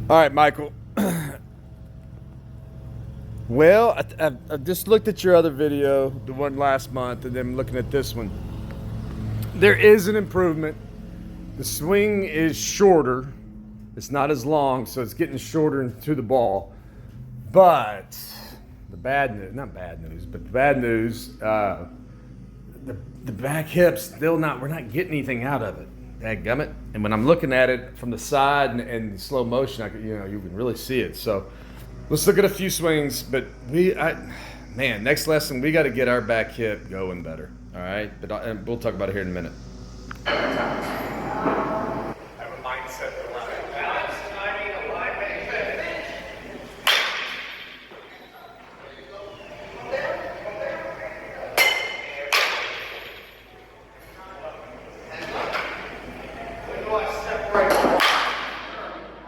All right, Michael. Well, I just looked at your other video, the one last month, and then looking at this one. There is an improvement. The swing is shorter. It's not as long, so it's getting shorter to the ball. But the bad news, not bad news, but the bad news, the back hips still not. We're not getting anything out of it. Dadgummit. And when I'm looking at it from the side and slow motion, you can really see it. So let's look at a few swings. But next lesson, we got to get our back hip going better. All right, but we'll talk about it here in a minute. Have a mindset that allows you balance, timing, alignment, finish. When do I separate?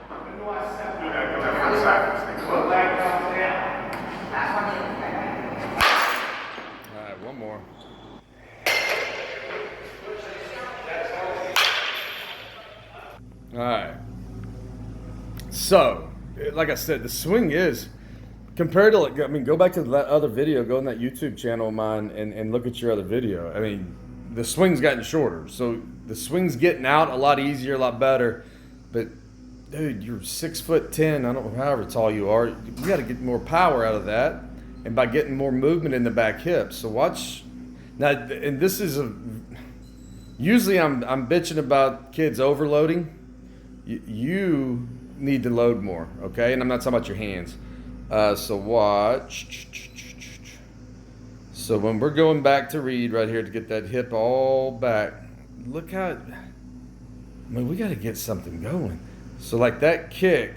When do I separate? Go down one side. The leg comes down. All right, one more. All right. So, like I said, the swing is compared to go back to that other video, go on that YouTube channel of mine and look at your other video. I mean, the swing's gotten shorter. So the swing's getting out a lot easier, a lot better. But dude, you're 6'10", I don't know however tall you are. You got to get more power out of that, and by getting more movement in the back hip. So watch now, and this is usually I'm bitching about kids overloading. You need to load more, okay? And I'm not talking about your hands. So watch. So when we're going back to read right here to get that hip all back, look how, we got to get something going. So like that kick,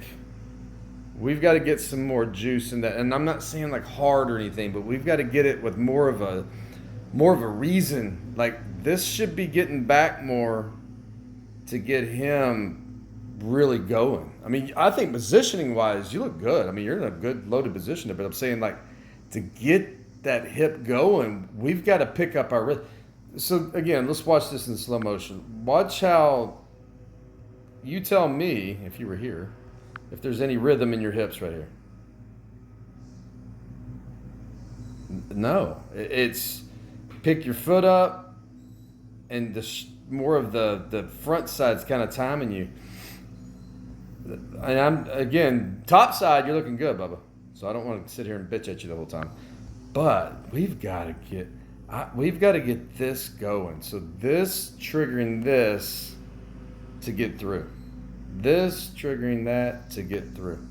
we've got to get some more juice in that. And I'm not saying like hard or anything, but we've got to get it with more of a reason. Like this should be getting back more to get him really going. I mean, I think positioning wise, you look good. I mean, you're in a good loaded position there, but I'm saying like to get that hip going, we've got to pick up our rhythm. So again, let's watch this in slow motion. Watch how, you tell me if you were here, if there's any rhythm in your hips right here. No, it's pick your foot up and more of the front side's kind of timing you. And I'm, again, top side, you're looking good, Bubba. So I don't want to sit here and bitch at you the whole time. But we've got to get this going. So this triggering this to get through. This triggering that to get through.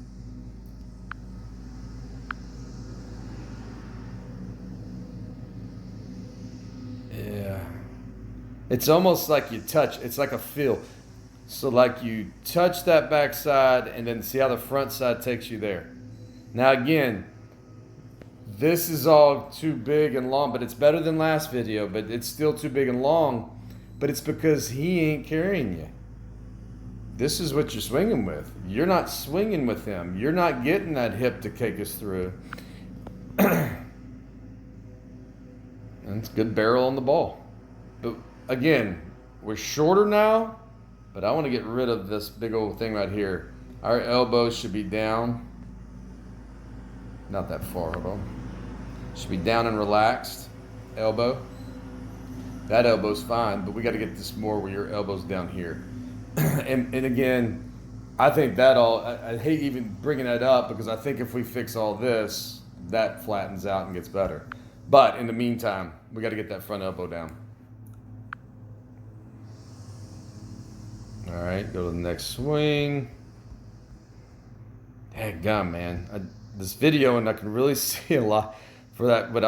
Yeah. It's almost like you touch. It's like a feel. So like you touch that back side and then see how the front side takes you there. Now again, this is all too big and long, but it's better than last video, but it's still too big and long. But it's because he ain't carrying you. This is what you're swinging with. You're not swinging with him. You're not getting that hip to take us through. And it's good barrel on the ball. But again, we're shorter now. But I want to get rid of this big old thing right here. Our elbows should be down. Not that far, hold on. Should be down and relaxed. Elbow. That elbow's fine, but we got to get this more where your elbow's down here. and again, I think I hate even bringing that up because I think if we fix all this, that flattens out and gets better. But in the meantime, we got to get that front elbow down. All right, go to the next swing. Dadgum, man. This video, and I can really see a lot for that. But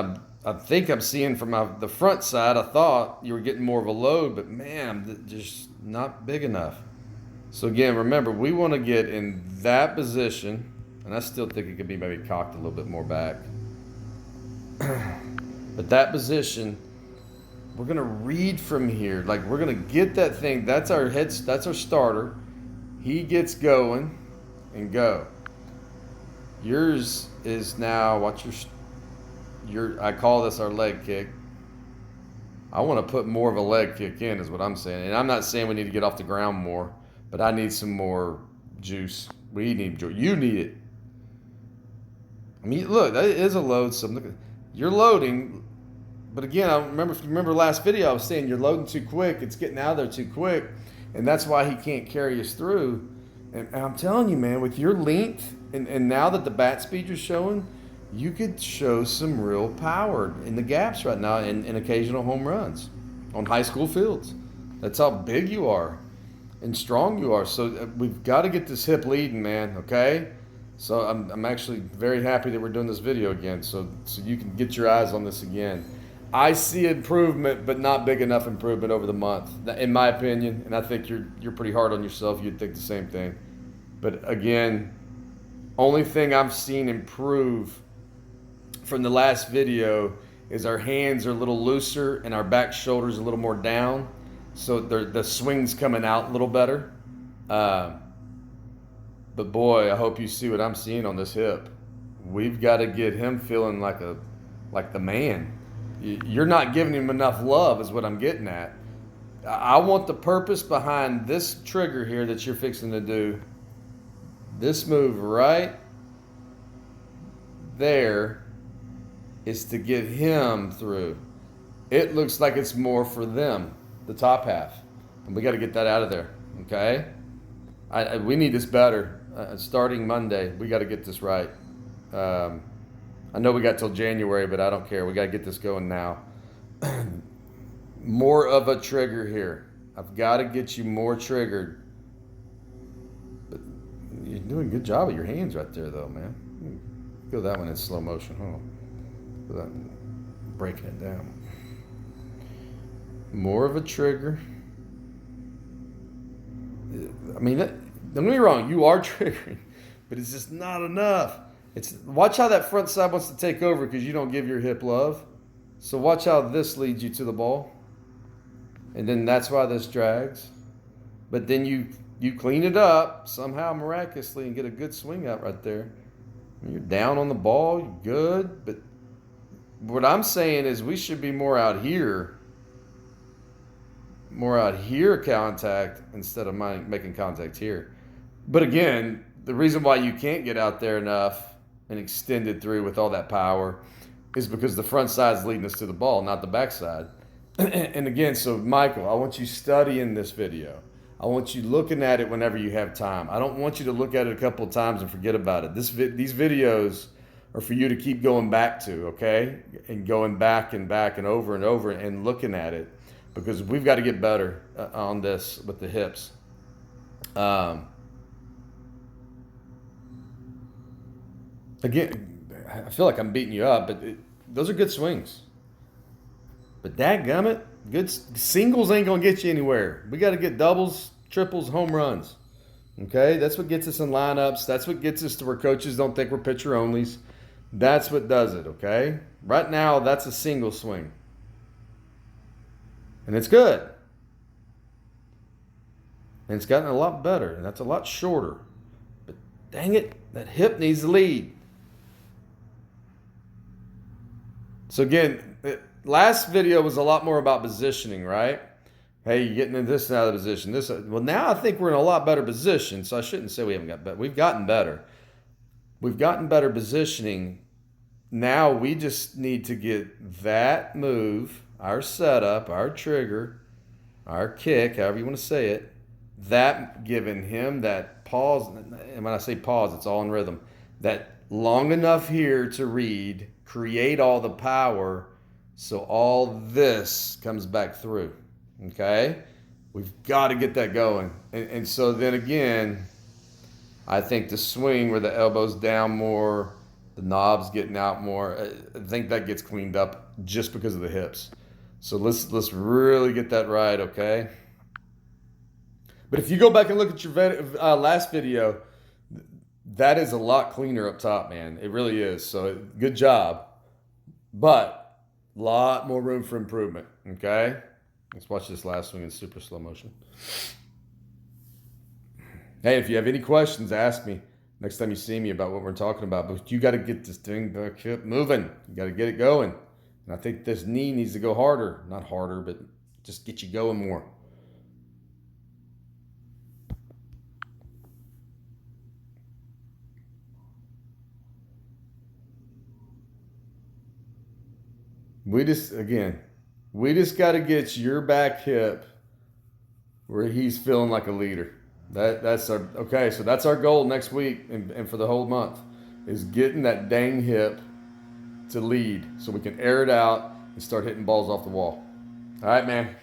I think I'm seeing from the front side, I thought you were getting more of a load, but man, just not big enough. So again, remember, we want to get in that position, and I still think it could be maybe cocked a little bit more back. But that position, we're going to read from here. Like, we're going to get that thing. That's our that's our starter. He gets going and go. Yours is now, watch I call this our leg kick. I want to put more of a leg kick in is what I'm saying. And I'm not saying we need to get off the ground more, but I need some more juice. We need juice. You need it. I mean, look, that is a load. So look, you're loading, but again, I remember. If you remember last video, I was saying you're loading too quick. It's getting out of there too quick, and that's why he can't carry us through. And I'm telling you, man, with your length, and now that the bat speed you're showing, you could show some real power in the gaps right now, and occasional home runs on high school fields. That's how big you are and strong you are. So we've got to get this hip leading, man. Okay. So I'm actually very happy that we're doing this video again, so you can get your eyes on this again. I see improvement, but not big enough improvement over the month, in my opinion. And I think you're pretty hard on yourself. You'd think the same thing. But again, only thing I've seen improve from the last video is our hands are a little looser and our back shoulders a little more down, so the swing's coming out a little better. But boy, I hope you see what I'm seeing on this hip. We've got to get him feeling like the man. You're not giving him enough love is what I'm getting at. I want the purpose behind this trigger here that you're fixing to do. This move right there is to get him through. It looks like it's more for them, the top half. And we got to get that out of there, okay? We need this better. Starting Monday, we got to get this right. I know we got till January, but I don't care. We got to get this going now. More of a trigger here. I've got to get you more triggered. But you're doing a good job with your hands right there, though, man. Go that one in slow motion. Hold on. Breaking it down. More of a trigger. I mean, don't get me wrong, you are triggering, but it's just not enough. Watch how that front side wants to take over because you don't give your hip love. So watch how this leads you to the ball. And then that's why this drags. But then you clean it up somehow miraculously and get a good swing out right there. You're down on the ball, you're good. But what I'm saying is we should be more out here contact instead of making contact here. But again, the reason why you can't get out there enough and extend it through with all that power is because the front side's leading us to the ball, not the back side. And again, so Michael, I want you studying this video. I want you looking at it whenever you have time. I don't want you to look at it a couple of times and forget about it. These videos are for you to keep going back to, okay? And going back and over and looking at it, because we've got to get better on this with the hips. Again, I feel like I'm beating you up, but those are good swings. But dadgummit, good singles ain't going to get you anywhere. We got to get doubles, triples, home runs. Okay? That's what gets us in lineups. That's what gets us to where coaches don't think we're pitcher onlys. That's what does it, okay? Right now, that's a single swing. And it's good. And it's gotten a lot better. And that's a lot shorter. But dang it, that hip needs to lead. So again, last video was a lot more about positioning, right? Hey, you're getting in this and out of the position. Well, now I think we're in a lot better position. So I shouldn't say we haven't got better. We've gotten better. We've gotten better positioning. Now we just need to get that move, our setup, our trigger, our kick, however you want to say it, that giving him that pause. And when I say pause, it's all in rhythm. That long enough here to read, create all the power so all this comes back through. Okay? We've got to get that going. And so then again, I think the swing where the elbow's down more, the knob's getting out more, I think that gets cleaned up just because of the hips. So let's really get that right, okay? But if you go back and look at your last video, that is a lot cleaner up top, man. It really is. So good job. But a lot more room for improvement, okay? Let's watch this last swing in super slow motion. Hey, if you have any questions, ask me next time you see me about what we're talking about. But you got to get this thing back hip moving. You got to get it going. And I think this knee needs to go harder. Not harder, but just get you going more. We just got to get your back hip where he's feeling like a leader. That's our okay. So that's our goal next week and for the whole month is getting that dang hip to lead so we can air it out and start hitting balls off the wall. All right, man.